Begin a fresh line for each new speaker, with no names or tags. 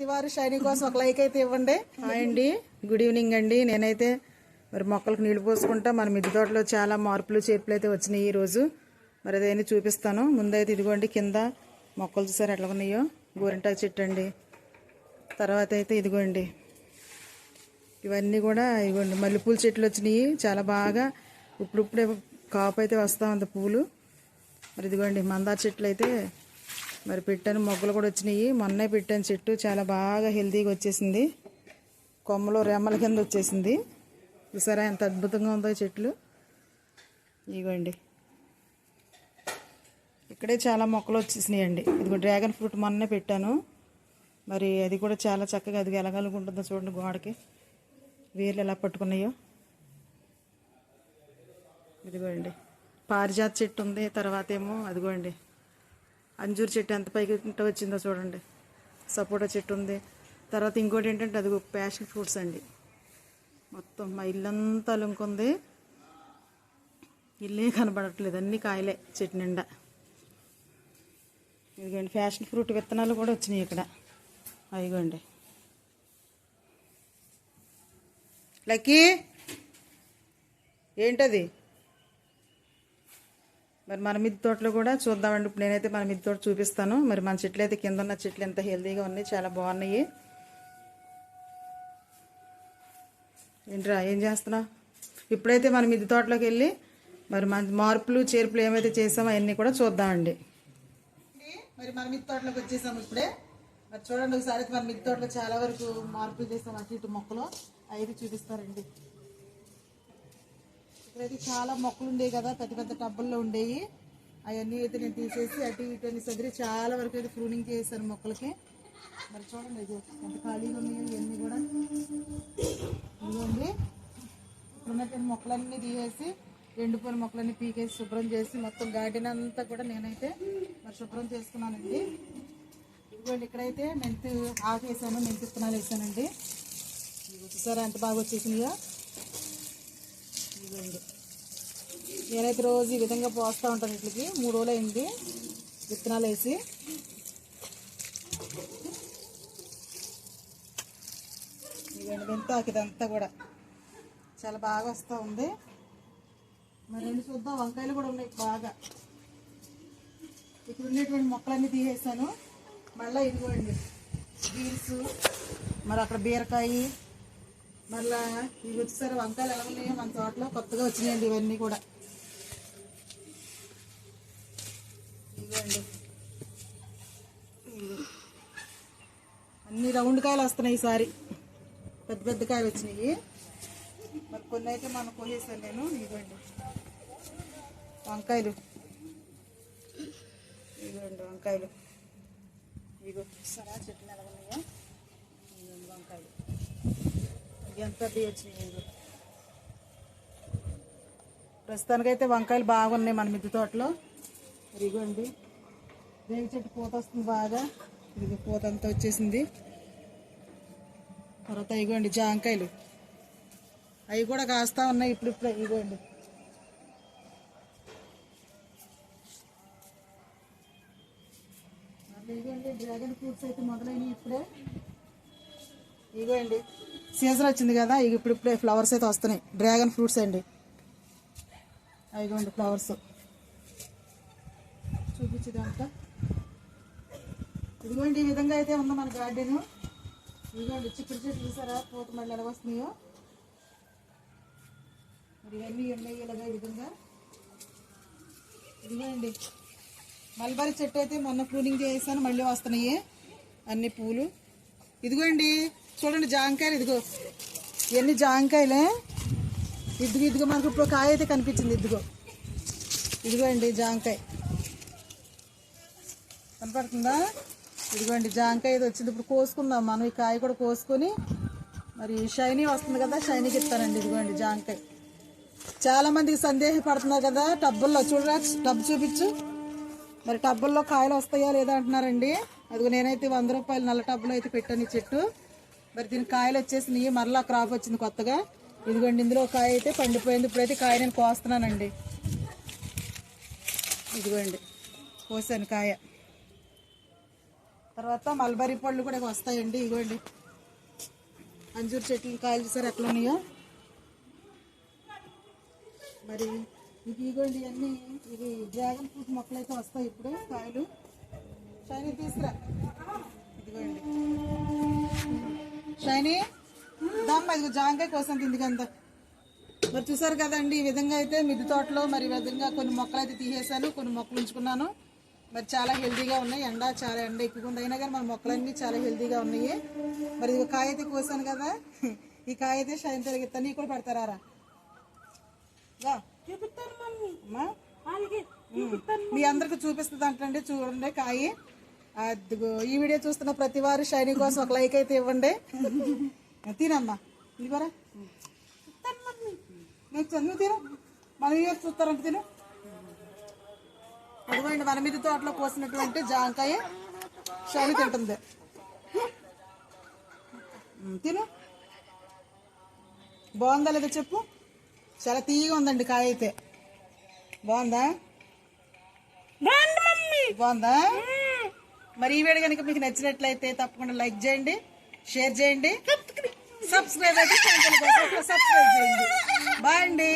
ప్రతి వారు షైనీ కోసం ఒక లైక్ అయితే ఇవ్వండి. హాయ్ అండి, గుడ్ ఈవినింగ్ అండి. నేనైతే మరి మొక్కలకు నీళ్లు పోసుకుంటా. మన మిద్దె తోటలో చాలా మార్పులు చేర్పులు అయితే వచ్చినాయి ఈరోజు. మరి అదేంటి చూపిస్తాను. ముందైతే ఇదిగోండి కింద మొక్కలు చూసారు ఎట్లా ఉన్నాయో. గోరింటాకు చెట్టు అండి. తర్వాత అయితే ఇదిగోండి ఇవన్నీ కూడా ఇదిగోండి మల్లెపూల చెట్లు వచ్చినాయి. చాలా బాగా ఇప్పుడిప్పుడే కాపు అయితే వస్తూ ఉంది పూలు. మరి ఇదిగోండి మందార చెట్లు అయితే మరి పెట్టాను, మొగ్గలు కూడా వచ్చినాయి. మొన్నే పెట్టాను చెట్టు, చాలా బాగా హెల్తీగా వచ్చేసింది. కొమ్మలు రెమ్మల కింద వచ్చేసింది. చూసారా ఎంత అద్భుతంగా ఉందో చెట్లు. ఇదిగోండి ఇక్కడే చాలా మొక్కలు వచ్చేసినాయి అండి. ఇదిగో డ్రాగన్ ఫ్రూట్ మొన్నే పెట్టాను. మరి అది కూడా చాలా చక్కగా అది ఎలాగలుగుంటుందో చూడండి. గోడకి వేర్లు ఎలా పట్టుకున్నాయో. ఇదిగోండి పారిజాత చెట్టు ఉంది. తర్వాత ఏమో అదిగోండి అంజూరు చెట్టు ఎంత పైకి వచ్చిందో చూడండి. సపోటా చెట్టు ఉంది. తర్వాత ఇంకోటి ఏంటంటే అది ప్యాషన్ ఫ్రూట్స్ అండి. మొత్తం మా ఇల్లంతా అలుంకుంది. ఇల్లే కనబడట్లేదు, అన్ని కాయలే చెట్టు నిండా. ఇదిగోండి ప్యాషన్ ఫ్రూట్ విత్తనాలు కూడా వచ్చినాయి ఇక్కడ. అదిగోండి లక్కీ ఏంటది. మరి మన మిద్దె తోటలో కూడా చూద్దామండి. ఇప్పుడు నేనైతే మన మిద్దె తోట చూపిస్తాను. మరి మన చెట్లు అయితే కింద ఉన్న చెట్లు ఎంత హెల్తీగా ఉన్నాయి, చాలా బాగున్నాయి. ఏంట్రా ఏం చేస్తున్నావు? ఇప్పుడైతే మన మిద్దె తోటలోకి వెళ్ళి మరి మన మార్పులు చేర్పులు ఏమైతే చేసామో అవన్నీ కూడా చూద్దామండి. మరి మన మిద్దె తోటలోకి వచ్చేసాము ఇప్పుడే. మరి చూడండి ఒకసారి మన మిద్దె తోటలో చాలా వరకు మార్పులు చేసాం. అటు ఇటు మొక్కలు అయితే చూపిస్తారండి. ఇక్కడైతే చాలా మొక్కలు ఉండేవి కదా, పెద్ద పెద్ద టబ్బుల్లో ఉండేవి. అవన్నీ అయితే నేను తీసేసి అటు ఇటు అని సదిరి చాలా వరకు అయితే ప్రూనింగ్ చేశాను మొక్కలకి. మరి చూడండి ఇది ఎంత ఖాళీగా ఉన్నాయో ఇవన్నీ కూడా. ఇదిగోండి ఇప్పుడున్నటువంటి మొక్కలన్నీ తీసేసి ఎండిపోయిన మొక్కలన్నీ పీకేసి శుభ్రం చేసి మొత్తం గార్డెన్ అంతా కూడా నేనైతే మరి శుభ్రం చేసుకున్నానండి. ఇదిగోండి ఇక్కడైతే మెంతి ఆకు వేసాను, మెంతి విత్తనాలు వేసానండి. చూసారా ఎంత బాగా వచ్చేసినాయో. ఇదిగోండి నేనైతే రోజు ఈ విధంగా పోస్తూ ఉంటాను. వీటికి 3 రోజులు అయింది విత్తనాలు వేసి. ఇదిగోండి మెంతాకు ఇదంతా కూడా చాలా బాగా వస్తూ ఉంది. మరి రెండు చూద్దాం. వంకాయలు కూడా ఉన్నాయి బాగా. ఇక్కడ ఉండేటువంటి మొక్కలన్నీ తీసేసాను. మళ్ళీ ఇదిగోండి బీన్స్, మరి అక్కడ బీరకాయ, మళ్ళా ఇవి వచ్చేసరి వంకాయలు ఎలా ఉన్నాయో మన తోటలో కొత్తగా వచ్చినాయండి. ఇవన్నీ కూడా ఇవ్వండి. అన్ని రౌండ్ కాయలు వస్తున్నాయి ఈసారి. పెద్ద పెద్ద కాయలు వచ్చినాయి. మరి కొన్ని అయితే మనం కోసేసాను నేను. ఇవ్వండి వంకాయలు, ఇవ్వండి వంకాయలు. ఇగో చూస్తారా చెట్లు ఎలా ఉన్నాయో. ఇవ్వండి వంకాయలు ఎంత వచ్చినాయి. ప్రస్తుతానికైతే వంకాయలు బాగున్నాయి మన మిద్దె తోటలో. ఇదిగోండి రేగి చెట్టు పూత వస్తుంది బాగా. ఇది పూత అంతా వచ్చేసింది. తర్వాత ఇగోండి జాంకాయలు అవి కూడా కాస్తా ఉన్నాయి ఇప్పుడిప్పుడే. ఇగోండి ఇదిగోండి డ్రాగన్ ఫ్రూట్స్ అయితే మొదలైనవి ఇప్పుడే. ఇగోండి సీజన్ వచ్చింది కదా, ఇక ఇప్పుడిప్పుడే ఫ్లవర్స్ అయితే వస్తున్నాయి. డ్రాగన్ ఫ్రూట్స్ అండి. ఇదిగోండి ఫ్లవర్స్ చూపించేదంతా. ఇదిగోండి ఈ విధంగా అయితే ఉంది మన గార్డెన్. ఇదిగోండి చిక్కుడు చెట్లు చూసారా పూత మళ్ళీ ఎలా వస్తున్నాయో. మరి ఇవన్నీ ఉన్నాయి ఇలాగా ఈ విధంగా. ఇదిగోండి మల్బరీ చెట్టు అయితే మొన్న ప్రూనింగ్ చేసాను, మళ్ళీ వస్తున్నాయి అన్ని పూలు. ఇదిగోండి చూడండి జాంకాయలు. ఇదిగో ఇవన్నీ జాంకాయలే. ఇదిగో మనకు ఇప్పుడు కాయ అయితే కనిపించింది. ఇదిగోండి జాంకాయ కనపడుతుందా. ఇదిగోండి జాంకాయ ఇది వచ్చింది. ఇప్పుడు కోసుకుందాం మనం. ఈ కాయ కూడా కోసుకొని మరి షైనీ వస్తుంది కదా, షైనీకి ఇస్తానండి. ఇదిగోండి జాంకాయ. చాలా మందికి సందేహపడుతున్నారు కదా టబ్బుల్లో. చూడరా టబ్ చూపించు. మరి టబ్బుల్లో కాయలు వస్తాయా లేదా అంటున్నారండి. అదిగో నేనైతే 100 రూపాయలు నల్ల టబ్బులో అయితే పెట్టాను ఈ చెట్టు. మరి దీనికి కాయలు వచ్చేసినాయి. మరలా క్రాప్ వచ్చింది కొత్తగా. ఇదిగోండి ఇందులో కాయ అయితే పండిపోయింది. ఇప్పుడైతే కాయ నేను కోస్తున్నానండి. ఇదిగోండి కోసాను కాయ. తర్వాత మల్బరీ పళ్ళు కూడా వస్తాయండి. ఇగోండి అంజూరు చెట్లు కాయలు చూసారు ఎట్లా ఉన్నాయో. మరి ఇది ఇగోండి ఇవన్నీ ఇది డ్రాగన్ ఫ్రూట్ మొక్కలు అయితే వస్తాయి ఇప్పుడు కాయలు. షైనీ తీసుకురా. ఇదిగోండి షైనీ దమ్మ ఇదిగో జాంకాయ కోసం తిందికంతా. మరి చూసారు కదండి, ఈ విధంగా అయితే మిద్దె తోటలో మరి ఈ విధంగా కొన్ని మొక్కలు అయితే తీసేసాను, కొన్ని మొక్కలు ఉంచుకున్నాను. మరి చాలా హెల్తీగా ఉన్నాయి. చాలా ఎండ ఎక్కువ ఉంది అయినా కానీ మన మొక్కలన్నీ చాలా హెల్తీగా ఉన్నాయి. మరి ఇది కాయ అయితే కోసాను కదా, ఈ కాయ అయితే షైన్ తిరిగిస్తా. నీకు కూడా పెడతారా? మీ అందరికి చూపిస్తుంది అంటండి. చూడండి కాయ. అదిగో ఈ వీడియో చూస్తున్న ప్రతి వారు షైనీ కోసం ఒక లైక్ అయితే ఇవ్వండి. తినమ్మా ఇదిగోరా. నువ్వు తిను, మన ఇయర్ చూస్తారంట తిను. అదిగోండి మన మిద్దె తోటలో కోసినటువంటి జాంకాయ షైనీ తింటుంది. తిను. బాగుందా లేదా చెప్పు. చాలా తీయగా ఉందండి కాయ అయితే. బాగుందా? బాగుందా? మరి ఈ వీడియో కనుక మీకు నచ్చినట్లయితే తప్పకుండా లైక్ చేయండి, షేర్ చేయండి, సబ్స్క్రైబ్ అయితే సబ్స్క్రైబ్ చేయండి. బాయ్ అండి.